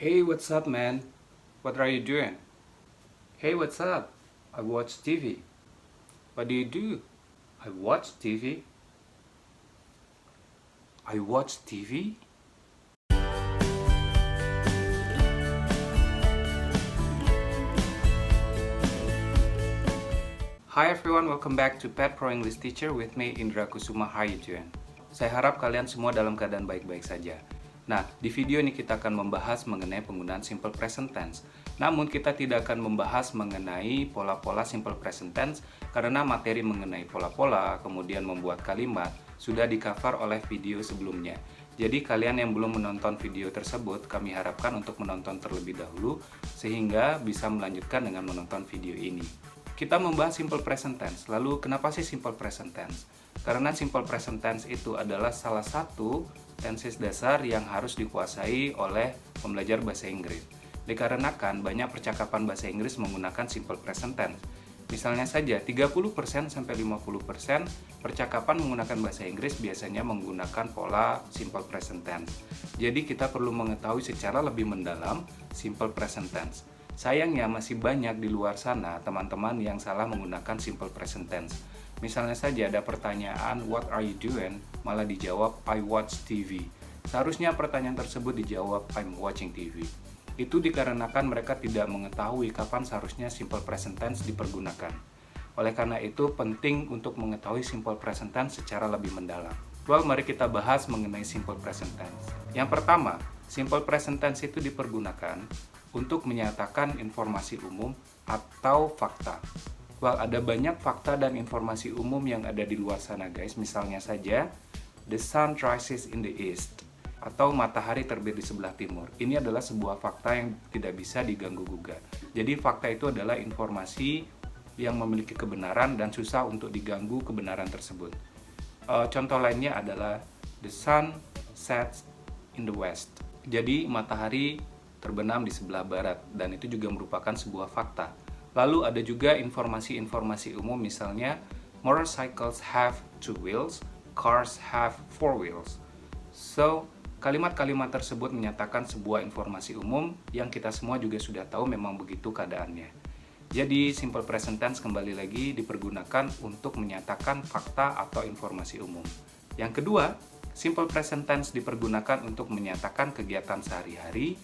Hey, what's up, man? What are you doing? Hey, what's up? I watch TV. What do you do? I watch TV. I watch TV? Hi everyone, welcome back to Pet Pro English Teacher with me, Indra Kusuma. How you doing? Saya harap kalian semua dalam keadaan baik-baik saja. Nah, di video ini kita akan membahas mengenai penggunaan simple present tense. Namun, kita tidak akan membahas mengenai pola-pola simple present tense karena materi mengenai pola-pola, kemudian membuat kalimat, sudah di-cover oleh video sebelumnya. Jadi, kalian yang belum menonton video tersebut, kami harapkan untuk menonton terlebih dahulu, sehingga bisa melanjutkan dengan menonton video ini. Kita membahas simple present tense. Lalu kenapa sih simple present tense? Karena simple present tense itu adalah salah satu tenses dasar yang harus dikuasai oleh pembelajar bahasa Inggris. Dikarenakan banyak percakapan bahasa Inggris menggunakan simple present tense. Misalnya saja 30% sampai 50% percakapan menggunakan bahasa Inggris biasanya menggunakan pola simple present tense. Jadi kita perlu mengetahui secara lebih mendalam simple present tense. Sayangnya masih banyak di luar sana teman-teman yang salah menggunakan simple present tense. Misalnya saja ada pertanyaan what are you doing, malah dijawab I watch TV. Seharusnya pertanyaan tersebut dijawab I'm watching TV. Itu dikarenakan mereka tidak mengetahui kapan seharusnya simple present tense dipergunakan. Oleh karena itu penting untuk mengetahui simple present tense secara lebih mendalam. Well, mari kita bahas mengenai simple present tense. Yang pertama, simple present tense itu dipergunakan untuk menyatakan informasi umum atau fakta. Well, ada banyak fakta dan informasi umum yang ada di luar sana, guys. Misalnya saja, the sun rises in the east, atau matahari terbit di sebelah timur. Ini adalah sebuah fakta yang tidak bisa diganggu-gugat. Jadi, fakta itu adalah informasi yang memiliki kebenaran dan susah untuk diganggu kebenaran tersebut. Contoh lainnya adalah the sun sets in the west. Jadi, matahari terbenam di sebelah barat, dan itu juga merupakan sebuah fakta. Lalu ada juga informasi-informasi umum, misalnya motorcycles have two wheels, cars have four wheels. So, kalimat-kalimat tersebut menyatakan sebuah informasi umum yang kita semua juga sudah tahu memang begitu keadaannya. Jadi, simple present tense kembali lagi dipergunakan untuk menyatakan fakta atau informasi umum. Yang kedua, simple present tense dipergunakan untuk menyatakan kegiatan sehari-hari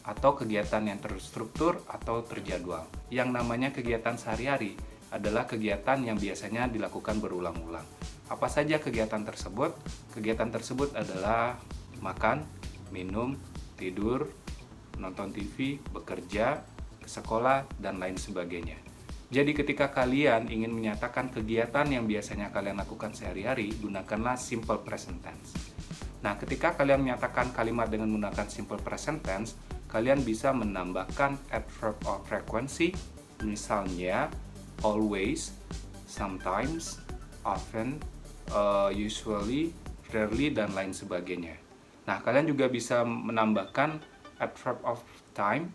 atau kegiatan yang terstruktur atau terjadwal. Yang namanya kegiatan sehari-hari adalah kegiatan yang biasanya dilakukan berulang-ulang. Apa saja kegiatan tersebut? Kegiatan tersebut adalah makan, minum, tidur, nonton TV, bekerja, ke sekolah, dan lain sebagainya. Jadi ketika kalian ingin menyatakan kegiatan yang biasanya kalian lakukan sehari-hari, gunakanlah simple present tense. Nah, ketika kalian menyatakan kalimat dengan menggunakan simple present tense, kalian bisa menambahkan adverb of frequency, misalnya always, sometimes, often, usually, rarely, dan lain sebagainya. Nah, kalian juga bisa menambahkan adverb of time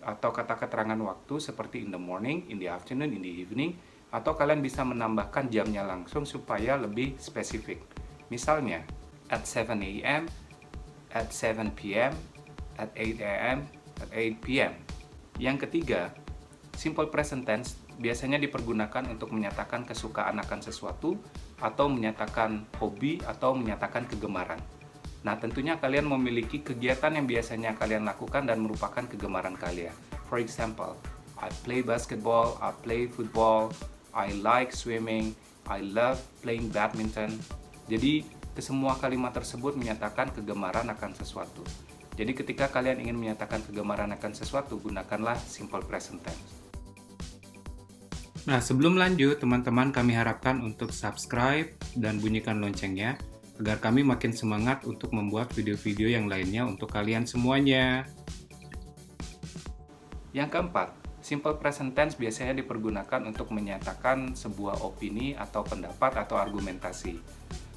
atau kata keterangan waktu seperti in the morning, in the afternoon, in the evening, atau kalian bisa menambahkan jamnya langsung supaya lebih spesifik. Misalnya, at 7 a.m., at 7 p.m., at 8 a.m., at 8 p.m. Yang ketiga, simple present tense biasanya dipergunakan untuk menyatakan kesukaan akan sesuatu atau menyatakan hobi atau menyatakan kegemaran. Nah, tentunya kalian memiliki kegiatan yang biasanya kalian lakukan dan merupakan kegemaran kalian. For example, I play basketball, I play football, I like swimming, I love playing badminton. Jadi, kesemua kalimat tersebut menyatakan kegemaran akan sesuatu. Jadi ketika kalian ingin menyatakan kegemaran akan sesuatu, gunakanlah simple present tense. Nah, sebelum lanjut, teman-teman kami harapkan untuk subscribe dan bunyikan loncengnya, agar kami makin semangat untuk membuat video-video yang lainnya untuk kalian semuanya. Yang keempat, simple present tense biasanya dipergunakan untuk menyatakan sebuah opini atau pendapat atau argumentasi.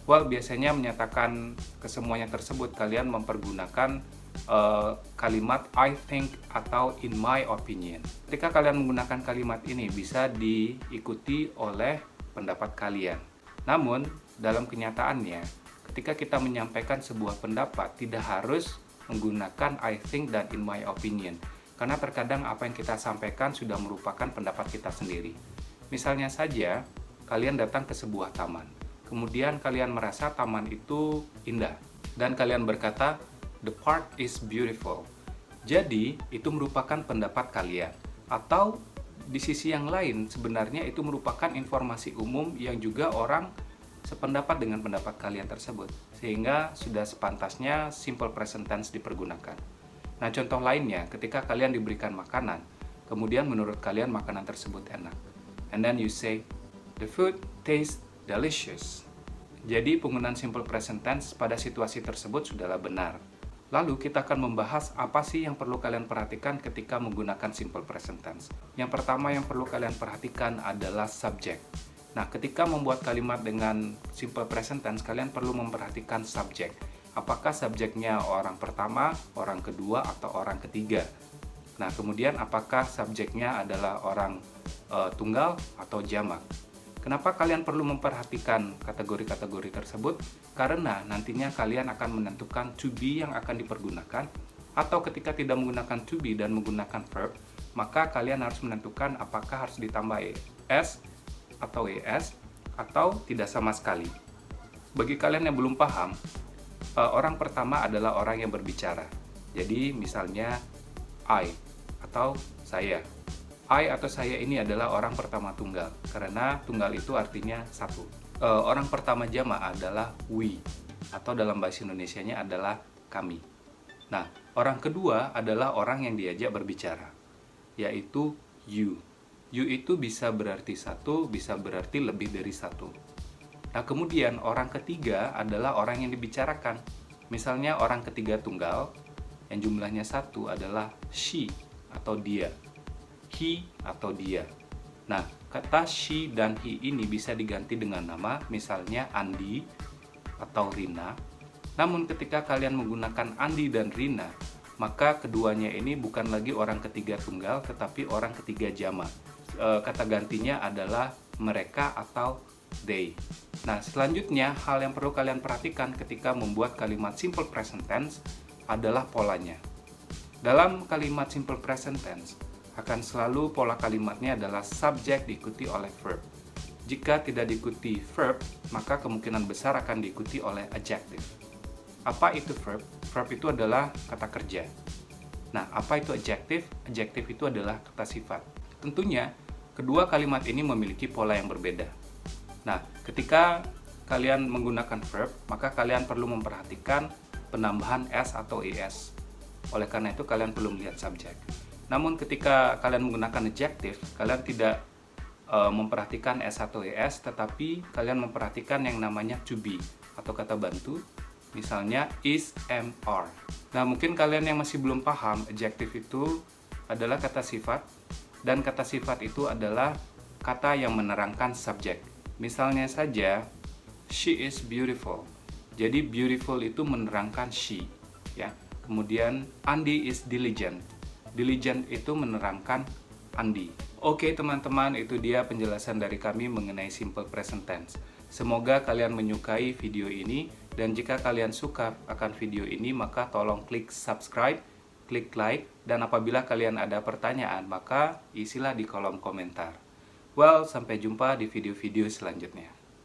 Well, biasanya menyatakan kesemuanya tersebut kalian mempergunakan kalimat I think atau in my opinion. Ketika kalian menggunakan kalimat ini bisa diikuti oleh pendapat kalian. Namun, dalam kenyataannya, ketika kita menyampaikan sebuah pendapat tidak harus menggunakan I think dan in my opinion. Karena terkadang apa yang kita sampaikan sudah merupakan pendapat kita sendiri. Misalnya saja, kalian datang ke sebuah taman. Kemudian kalian merasa taman itu indah. Dan kalian berkata, the park is beautiful. Jadi, itu merupakan pendapat kalian. Atau di sisi yang lain, sebenarnya itu merupakan informasi umum yang juga orang sependapat dengan pendapat kalian tersebut. Sehingga sudah sepantasnya simple present tense dipergunakan. Nah, contoh lainnya, ketika kalian diberikan makanan, kemudian menurut kalian makanan tersebut enak. And then you say, the food tastes delicious. Jadi, penggunaan simple present tense pada situasi tersebut sudahlah benar. Lalu, kita akan membahas apa sih yang perlu kalian perhatikan ketika menggunakan simple present tense. Yang pertama yang perlu kalian perhatikan adalah subjek. Nah, ketika membuat kalimat dengan simple present tense, kalian perlu memperhatikan subjek. Apakah subjeknya orang pertama, orang kedua, atau orang ketiga? Nah, kemudian apakah subjeknya adalah orang tunggal atau jamak? Kenapa kalian perlu memperhatikan kategori-kategori tersebut? Karena nantinya kalian akan menentukan to be yang akan dipergunakan, atau ketika tidak menggunakan to be dan menggunakan verb, maka kalian harus menentukan apakah harus ditambah es atau es, atau tidak sama sekali. Bagi kalian yang belum paham, orang pertama adalah orang yang berbicara. Jadi misalnya I atau saya. I atau saya ini adalah orang pertama tunggal, karena tunggal itu artinya satu. Orang pertama jamak adalah we, atau dalam bahasa Indonesianya adalah kami. Nah, orang kedua adalah orang yang diajak berbicara, yaitu you. You itu bisa berarti satu, bisa berarti lebih dari satu. Nah, kemudian orang ketiga adalah orang yang dibicarakan. Misalnya orang ketiga tunggal, yang jumlahnya satu adalah she atau dia. He atau dia. Nah, kata she dan he ini bisa diganti dengan nama, misalnya Andi atau Rina. Namun ketika kalian menggunakan Andi dan Rina, maka keduanya ini bukan lagi orang ketiga tunggal, tetapi orang ketiga jamak. Kata gantinya adalah mereka atau they. Nah, selanjutnya hal yang perlu kalian perhatikan ketika membuat kalimat simple present tense adalah polanya. Dalam kalimat simple present tense, akan selalu pola kalimatnya adalah subjek diikuti oleh verb. Jika tidak diikuti verb, maka kemungkinan besar akan diikuti oleh adjective. Apa itu verb? Verb itu adalah kata kerja. Nah, apa itu adjective? Adjective itu adalah kata sifat. Tentunya, kedua kalimat ini memiliki pola yang berbeda. Nah, ketika kalian menggunakan verb, maka kalian perlu memperhatikan penambahan s atau es. Oleh karena itu, kalian perlu melihat subjek. Namun ketika kalian menggunakan adjective, kalian tidak memperhatikan s atau es, tetapi kalian memperhatikan yang namanya to be atau kata bantu, misalnya is, am, are. Nah, mungkin kalian yang masih belum paham, adjective itu adalah kata sifat, dan kata sifat itu adalah kata yang menerangkan subjek. Misalnya saja, she is beautiful. Jadi beautiful itu menerangkan she, ya. Kemudian Andi is diligent. Diligent itu menerangkan Andi. Oke teman-teman, itu dia penjelasan dari kami mengenai simple present tense. Semoga kalian menyukai video ini, dan jika kalian suka akan video ini, maka tolong klik subscribe, klik like, dan apabila kalian ada pertanyaan, maka isilah di kolom komentar. Well, sampai jumpa di video-video selanjutnya.